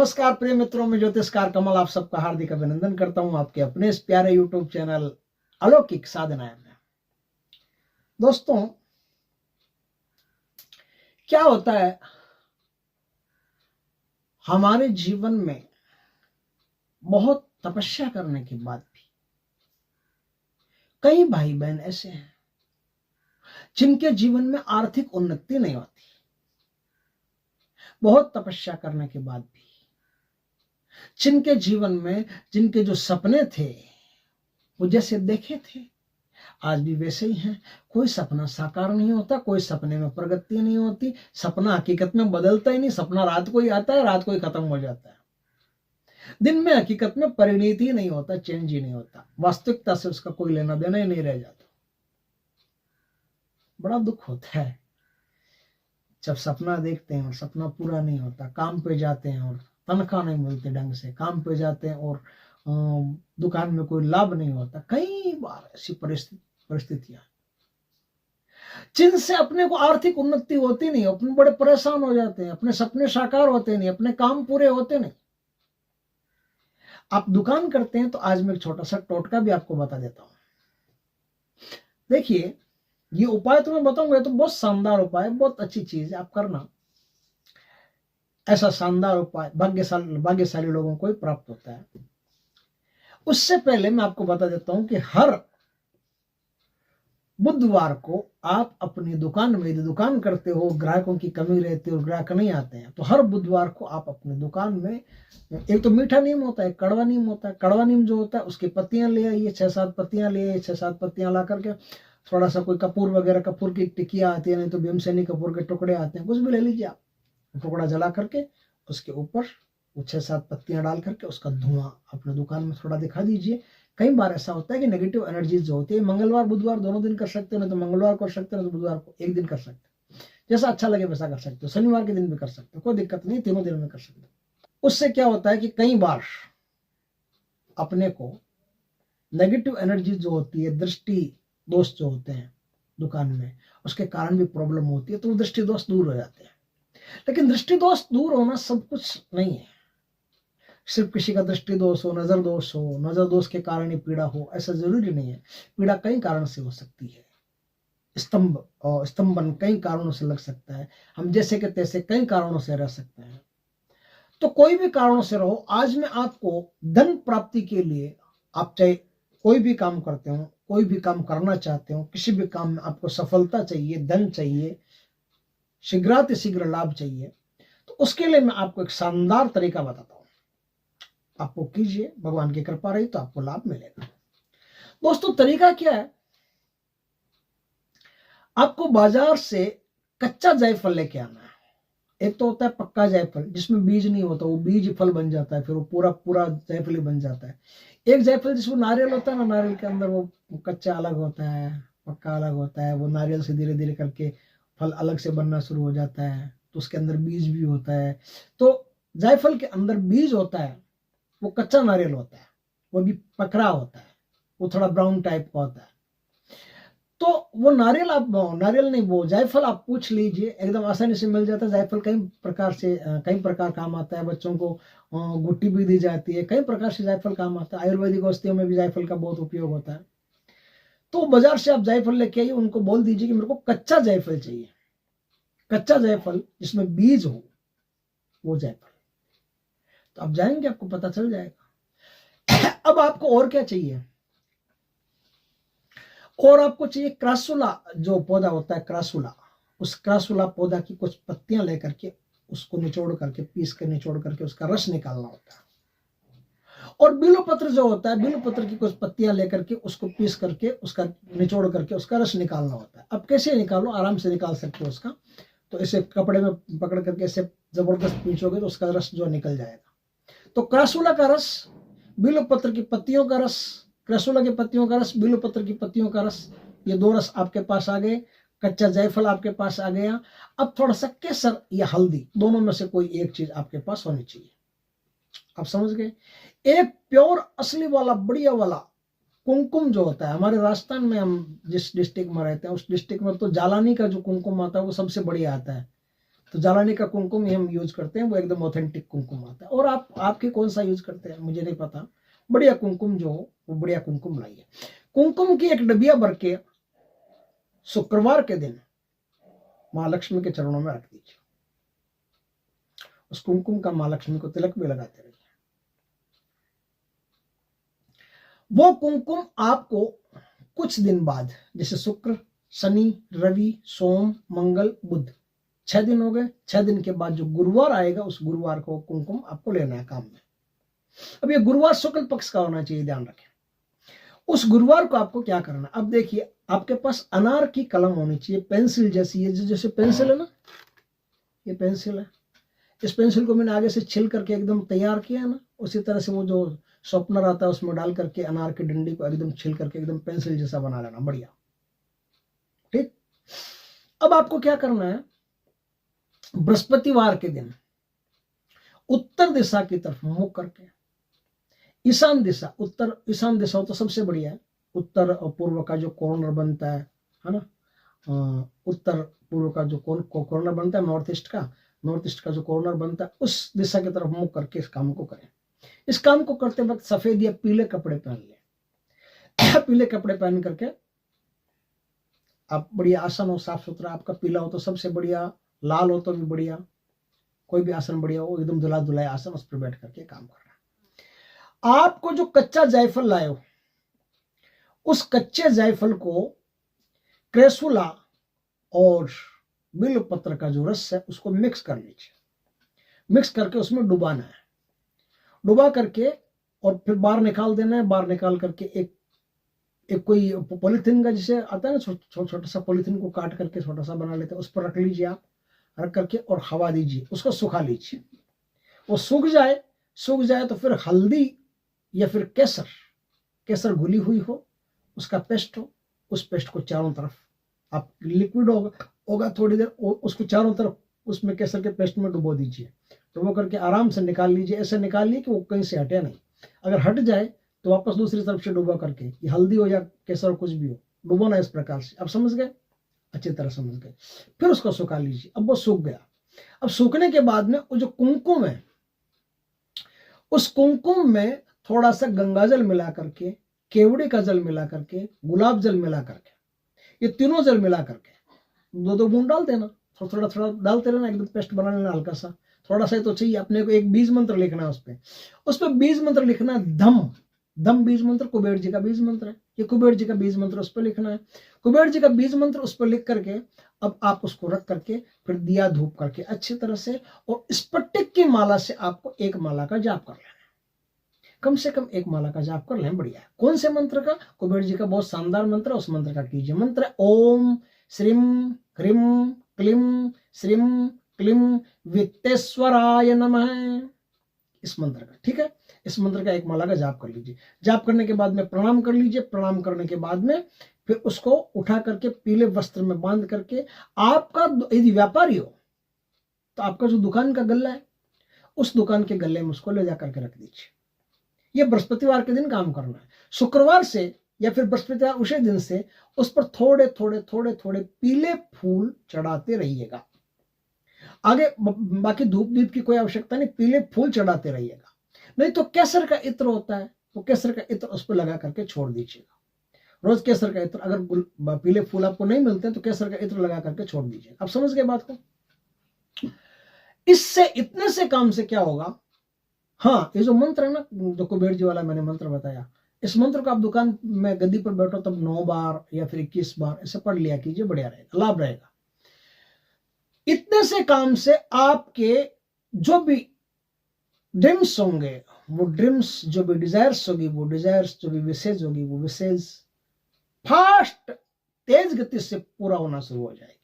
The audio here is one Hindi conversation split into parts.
नमस्कार प्रिय मित्रों, में ज्योतिषकार कमल आप सबका हार्दिक अभिनंदन करता हूं आपके अपने इस प्यारे यूट्यूब चैनल अलौकिक साधनाएं में। दोस्तों, क्या होता है हमारे जीवन में बहुत तपस्या करने के बाद भी कई भाई बहन ऐसे हैं जिनके जीवन में आर्थिक उन्नति नहीं होती। बहुत तपस्या करने के बाद भी जिनके जीवन में जिनके जो सपने थे वो जैसे देखे थे आज भी वैसे ही हैं। कोई सपना साकार नहीं होता, कोई सपने में प्रगति नहीं होती, सपना हकीकत में बदलता ही नहीं। सपना रात को ही आता है, रात को ही खत्म हो जाता है। दिन में हकीकत में परिणित ही नहीं होता, चेंज ही नहीं होता, वास्तविकता से उसका कोई लेना देना ही नहीं रह जाता। बड़ा दुख होता है जब सपना देखते हैं और सपना पूरा नहीं होता। काम पे जाते हैं और तनख्वाह नहीं मिलती ढंग से, काम पे जाते हैं और दुकान में कोई लाभ नहीं होता। कई बार ऐसी परिस्थितियां जिनसे अपने को आर्थिक उन्नति होती नहीं, अपने बड़े परेशान हो जाते हैं, अपने सपने साकार होते नहीं, अपने काम पूरे होते नहीं। आप दुकान करते हैं तो आज मैं एक छोटा सा टोटका भी आपको बता देता हूं। देखिए, ये उपाय तो मैं बताऊंगा, तो बहुत शानदार उपाय, बहुत अच्छी चीज है, आप करना। ऐसा शानदार उपाय भाग्यशाली लोगों को ही प्राप्त होता है। उससे पहले मैं आपको बता देता हूं कि हर बुधवार को आप अपनी दुकान में, यदि दुकान करते हो, ग्राहकों की कमी रहती है और ग्राहक नहीं आते हैं, तो हर बुधवार को आप अपनी दुकान में एक तो मीठा नीम होता है, कड़वा नीम होता है। कड़वा नीम जो होता है उसकी पत्तियां ले आइए, 6-7 पत्तियां ले आइए। 6-7 पत्तियां ला करके थोड़ा सा कोई कपूर वगैरह, कपूर की टिकिया आती है, नहीं तो भीमसेनी कपूर के टुकड़े आते हैं, कुछ भी ले लीजिए आप। टुकड़ा जला करके उसके ऊपर वो 6-7 पत्तियां डाल करके उसका धुआं अपने दुकान में थोड़ा दिखा दीजिए। कई बार ऐसा होता है कि नेगेटिव एनर्जीज जो होती है, मंगलवार बुधवार दोनों दिन कर सकते हो, नहीं तो मंगलवार कर सकते हो, नहीं तो बुधवार को एक दिन कर सकते हो। जैसा अच्छा लगे वैसा कर सकते हो। शनिवार के दिन भी कर सकते हो, कोई दिक्कत नहीं, तीनों दिन में कर सकते हो। उससे क्या होता है कि कई बार अपने को नेगेटिव एनर्जी जो होती है, दृष्टि दोष जो होते हैं दुकान में, उसके कारण भी प्रॉब्लम होती है, तो वो दृष्टि दोष दूर हो जाते हैं। लेकिन दृष्टि दोष दूर होना सब कुछ नहीं है। सिर्फ किसी का दृष्टि दोष हो, नजर दोष हो, नजर दोष के कारण ही पीड़ा हो, ऐसा जरूरी नहीं है। पीड़ा कई कारण से हो सकती है। स्तंभन कई कारणों से लग सकता है। हम जैसे के तैसे कई कारणों से रह सकते हैं। तो कोई भी कारणों से रहो, आज मैं आपको धन प्राप्ति के लिए, आप चाहे कोई भी काम करते हो, कोई भी काम करना चाहते हो, किसी भी काम में आपको सफलता चाहिए, धन चाहिए, शीघ्रातिशीघ्र लाभ चाहिए, तो उसके लिए मैं आपको एक शानदार तरीका बताता हूं। आपको कीजिए, भगवान की कृपा रही तो आपको लाभ मिलेगा। दोस्तों, तरीका क्या है? आपको बाजार से कच्चा जायफल लेके आना है। एक तो होता है पक्का जायफल जिसमें बीज नहीं होता, वो बीज फल बन जाता है, फिर वो पूरा पूरा जायफल ही बन जाता है। एक जायफल जिसमें नारियल होता है ना, नारियल के अंदर वो कच्चा अलग होता है, पक्का अलग होता है। वो नारियल से धीरे धीरे करके फल अलग से बनना शुरू हो जाता है, तो उसके अंदर बीज भी होता है। तो जायफल के अंदर बीज होता है, वो कच्चा नारियल होता है, वो भी पकड़ा होता है, वो थोड़ा ब्राउन टाइप का होता है। तो वो नारियल नहीं, वो जायफल आप पूछ लीजिए, एकदम आसानी से मिल जाता है। जायफल कई प्रकार काम आता है। बच्चों को गुट्टी भी दी जाती है, कई प्रकार से जायफल काम आता है। आयुर्वेदिक औषधियों में भी जायफल का बहुत उपयोग होता है। तो बाजार से आप जायफल लेके आइए, उनको बोल दीजिए कि मेरे को कच्चा जायफल चाहिए, कच्चा जायफल जिसमें बीज हो, वो जायफल। तो आप जाएंगे, आपको पता चल जाएगा। अब आपको और क्या चाहिए? और आपको चाहिए क्रासुला, जो पौधा होता है क्रासुला। उस क्रासुला पौधा की कुछ पत्तियां लेकर के उसको निचोड़ करके, पीस कर निचोड़ करके उसका रस निकालना होता है। और बिल्वपत्र जो होता है, बिल्वपत्र की कुछ पत्तियां लेकर के उसको पीस करके, उसका निचोड़ करके उसका रस निकालना होता है। अब कैसे निकालो? आराम से निकाल सकते हो उसका। तो इसे कपड़े में पकड़ करके ऐसे जबरदस्त पीछोगे तो उसका रस जो निकल जाएगा। तो क्रासुला का रस, बिल्वपत्र की पत्तियों का रस, क्रासुला की पत्तियों का रस, बिल्वपत्र की पत्तियों का रस, ये 2 रस आपके पास आ गए। कच्चा जायफल आपके पास आ गया। अब थोड़ा सा केसर या हल्दी, दोनों में से कोई एक चीज आपके पास होनी चाहिए। आप समझ गए? एक प्योर असली वाला, बढ़िया वाला कुमकुम जो होता है, हमारे राजस्थान में, हम जिस डिस्ट्रिक्ट में रहते हैं उस डिस्ट्रिक्ट में तो जालानी का जो कुमकुम आता है वो सबसे बढ़िया आता है। तो जालानी का कुमकुम ही हम यूज करते हैं, वो एकदम ऑथेंटिक कुमकुम आता है। और आपके कौन सा यूज करते हैं मुझे नहीं पता, बढ़िया कुमकुम जो हो वो बढ़िया कुमकुम लाइए। कुमकुम की एक डबिया भर के शुक्रवार के दिन महालक्ष्मी के चरणों में रख दीजिए। उस कुमकुम का महालक्ष्मी को तिलक भी लगाते रहिए। वो कुमकुम आपको कुछ दिन बाद, जैसे शुक्र, शनि, रवि, सोम, मंगल, बुध, 6 दिन हो गए। 6 दिन के बाद जो गुरुवार आएगा उस गुरुवार को कुमकुम आपको लेना है काम में। अब ये गुरुवार शुक्ल पक्ष का होना चाहिए, ध्यान रखें। उस गुरुवार को आपको क्या करना है, अब देखिए आपके पास अनार की कलम होनी चाहिए, पेंसिल जैसी। ये जैसे पेंसिल है ना, ये पेंसिल है, इस पेंसिल को मैंने आगे से छिल करके एकदम तैयार किया है ना, उसी तरह से वो जो शॉर्पनर आता है उसमें डाल करके अनार की डंडी को एकदम छिल करके एकदम पेंसिल जैसा बना लेना, बढ़िया। ठीक, अब आपको क्या करना है, बृहस्पतिवार के दिन उत्तर दिशा की तरफ मुख करके, ईशान दिशा, उत्तर ईशान दिशा हो तो सबसे बढ़िया है। उत्तर और पूर्व का जो कॉर्नर बनता है ना, उत्तर पूर्व का जो कॉर्नर बनता है, नॉर्थ ईस्ट का जो कॉर्नर बनता है, उस दिशा की तरफ मुख करके इस काम को करें। इस काम को करते वक्त सफेद या पीले कपड़े पहन ले। पीले कपड़े पहन करके आप बढ़िया आसन हो, साफ सुथरा, आपका पीला हो तो सबसे बढ़िया, लाल हो तो भी बढ़िया, कोई भी आसन बढ़िया हो, एकदम दुला दुलाए आसन, उस पर बैठ करके काम करना। आपको जो कच्चा जायफल लाए हो, उस कच्चे जायफल को क्रेसुला और बिल्व पत्र का जो रस है उसको मिक्स कर लीजिए। मिक्स करके उसमें डुबाना है, डुबा करके और फिर बाहर निकाल देना है। बाहर निकाल करके एक कोई पॉलीथीन का जैसे आता है ना, छोटा सा पॉलीथीन को काट करके छोटा सा बना लेते हैं, उस पर रख लीजिए आप, रख करके और हवा दीजिए, उसको सुखा लीजिए। वो सूख जाए तो फिर हल्दी या फिर केसर घुली हुई हो, उसका पेस्ट हो, उस पेस्ट को चारों तरफ, आप लिक्विड होगा थोड़ी देर, उसको चारों तरफ उसमें केसर के पेस्ट में डुबो दीजिए। डुबो करके आराम से निकाल लीजिए, ऐसे निकालिए कि वो कहीं से हटे नहीं। अगर हट जाए तो वापस दूसरी तरफ से डुबो करके, ये हल्दी हो या केसर कुछ भी हो, डुबोना इस प्रकार से। अब समझ गए, अच्छी तरह समझ गए। फिर उसको सुखा लीजिए। अब वो सूख गया। अब सूखने के बाद में वो जो कुमकुम है, उस कुमकुम में थोड़ा सा गंगाजल मिला करके, केवड़े का जल मिला करके, गुलाब जल मिला करके, ये तीनों जल मिला करके 2-2 बूंद डाल देना, थोड़ा थोड़ा डालते रहना, एकदम पेस्ट बना लेना हल्का सा, थोड़ा सा ही तो चाहिए। अपने को एक बीज मंत्र लिखना है, उस पर बीज मंत्र लिखना है, धम बीज मंत्र, कुबेर जी का बीज मंत्र है, ये कुबेर जी का बीज मंत्र उस पर लिखना है। कुबेर जी का बीज मंत्र उस पर लिख करके अब आप उसको रख करके फिर दिया धूप करके अच्छी तरह से, और स्फटिक की माला से आपको एक माला का जाप कर लेना है, कम से कम एक माला का जाप कर लें, बढ़िया है। कौन से मंत्र का? कुबेर जी का बहुत शानदार मंत्र है, उस मंत्र का कीजिए। मंत्र है ओम श्रीम ह्रीम क्लीम श्रीम क्लीम वित्तेश्वराय नमः, इस मंत्र का, ठीक है। इस मंत्र का एक माला का जाप कर लीजिए। जाप करने के बाद में प्रणाम कर लीजिए। प्रणाम करने के बाद में फिर उसको उठा करके पीले वस्त्र में बांध करके, आपका यदि व्यापारी हो तो आपका जो दुकान का गल्ला है उस दुकान के गल्ले में उसको ले जा करके रख दीजिए। ये बृहस्पतिवार के दिन काम करना है। शुक्रवार से या फिर बृहस्पतिवार उसी दिन से उस पर थोड़े थोड़े पीले फूल चढ़ाते रहिएगा। आगे बाकी धूप दीप की कोई आवश्यकता नहीं, पीले फूल चढ़ाते रहिएगा। नहीं तो केसर का इत्र होता है, तो केसर का इत्र उस पर लगा करके छोड़ दीजिएगा। रोज केसर का इत्र, अगर पीले फूल आपको नहीं मिलते तो केसर का इत्र लगा करके छोड़ दीजिए। आप समझ गए बात को? इससे इतने से काम से क्या होगा, हाँ, ये जो मंत्र है ना, जो कुबेर जी वाला मैंने मंत्र बताया, इस मंत्र को आप दुकान में गद्दी पर बैठो तब 9 बार या फिर 21 बार ऐसे पढ़ लिया कीजिए, बढ़िया रहेगा, लाभ रहेगा। इतने से काम से आपके जो भी ड्रीम्स होंगे, वो ड्रीम्स, जो भी डिजायर्स होगी वो डिजायर्स, जो भी विशेष होगी वो विशेष फास्ट तेज गति से पूरा होना शुरू हो जाएगी।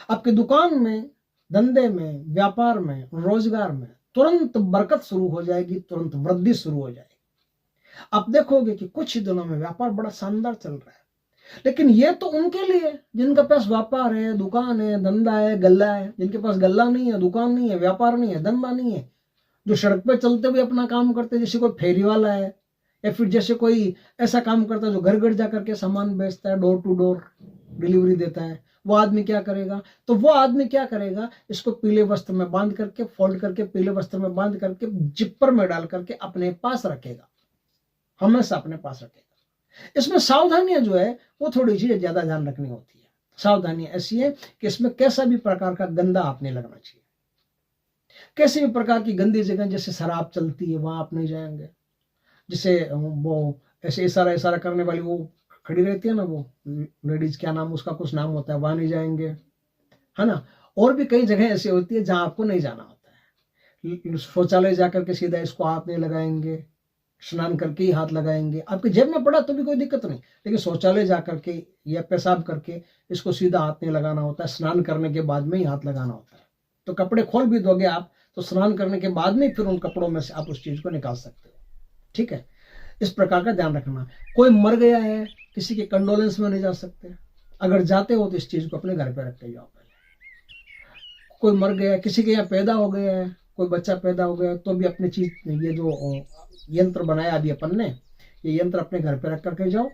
आपके दुकान में, धंधे में, व्यापार में, रोजगार में तुरंत बरकत शुरू हो जाएगी, तुरंत वृद्धि शुरू हो जाएगी। आप देखोगे कि कुछ ही दिनों में व्यापार बड़ा शानदार चल रहा है। लेकिन ये तो उनके लिए जिनके पास व्यापार है, दुकान है, धंधा है, गल्ला है। जिनके पास गल्ला नहीं है, दुकान नहीं है, व्यापार नहीं है, धंधा नहीं है, जो सड़क पे चलते हुए अपना काम करते हैं, जैसे कोई फेरी वाला है या फिर जैसे कोई ऐसा काम करता है जो घर घर जाकर के सामान बेचता है, डोर टू डोर, डिलीवरी देता है, वो आदमी क्या करेगा? तो वो आदमी क्या करेगा, इसको पीले वस्त्र में बांध करके, फोल्ड करके पीले वस्त्र में बांध करके जिपर में डाल करके अपने पास रखेगा, हमेशा अपने पास रखेगा। इसमें सावधानियां जो है वो थोड़ी सी ज्यादा ध्यान रखनी होती है। सावधानियां ऐसी है कि इसमें कैसा भी प्रकार का गंदा आप नहीं लगना चाहिए। किसी भी प्रकार की गंदी जगह जैसे शराब चलती है वहां आप नहीं जाएंगे, जैसे वो ऐसे इशारा इशारा करने वाली वो खड़ी रहती है ना, वो लेडीज, क्या नाम उसका, कुछ नाम होता है, वहां नहीं जाएंगे, है ना। और भी कई जगह ऐसी होती है जहां आपको नहीं जाना होता है। शौचालय जाकर के सीधा इसको हाथ नहीं लगाएंगे, स्नान करके ही हाथ लगाएंगे। आपके जेब में पड़ा तो भी कोई दिक्कत नहीं, लेकिन शौचालय जाकर के या पेशाब करके इसको सीधा हाथ नहीं लगाना होता है, स्नान करने के बाद में ही हाथ लगाना होता है। तो कपड़े खोल भी दोगे आप तो स्नान करने के बाद में फिर उन कपड़ों में से आप उस चीज को निकाल सकते हो, ठीक है। इस प्रकार का ध्यान रखना। कोई मर गया है, किसी के कंडोलेंस में नहीं जा सकते, अगर जाते हो तो इस चीज को अपने घर पे रख के जाओ। पहले कोई मर गया, किसी के यहाँ पैदा हो गया है, कोई बच्चा पैदा हो गया, तो भी अपनी चीज, ये जो यंत्र बनाया अभी अपन ने, ये यंत्र अपने घर पे रख करके जाओ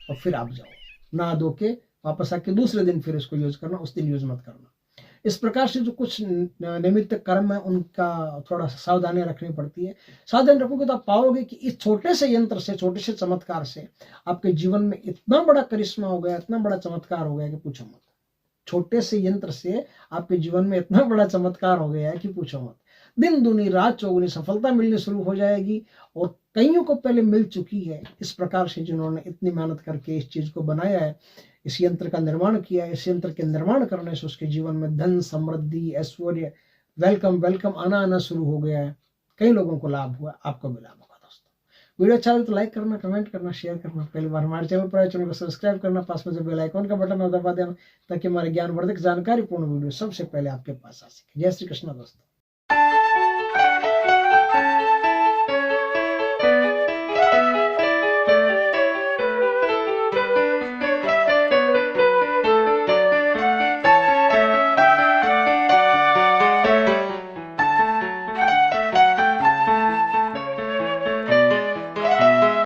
और फिर आप जाओ नहा धो के, वापस आके दूसरे दिन फिर इसको यूज करना, उस दिन यूज मत करना। इस प्रकार से जो कुछ निमित्त कर्म है उनका थोड़ा सावधानी रखनी पड़ती है। सावधानी रखोगे तो आप पाओगे कि इस छोटे से यंत्र से, छोटे से चमत्कार से आपके जीवन में इतना बड़ा करिश्मा हो गया, इतना बड़ा चमत्कार हो गया कि पूछो मत। छोटे से यंत्र से आपके जीवन में इतना बड़ा चमत्कार हो गया है कि पूछो मत। दिन दूनी रात चौगुनी सफलता मिलनी शुरू हो जाएगी, और कईयों को पहले मिल चुकी है। इस प्रकार से जिन्होंने इतनी मेहनत करके इस चीज को बनाया है, इस यंत्र का निर्माण किया है, इस यंत्र के निर्माण करने से उसके जीवन में धन, समृद्धि, ऐश्वर्य, वेलकम वेलकम आना शुरू हो गया है। कई लोगों को लाभ हुआ, आपको भी लाभ होगा। दोस्तों वीडियो अच्छा लगे तो लाइक करना, कमेंट करना, शेयर करना। पहली बार हमारे चैनल पर आए, चैनल को सब्सक्राइब करना, पास में जो बेल आइकन का बटन है दबा देना, ताकि हमारे ज्ञानवर्धक जानकारीपूर्ण वीडियो सबसे पहले आपके पास आ सके। जय श्री कृष्ण दोस्तों।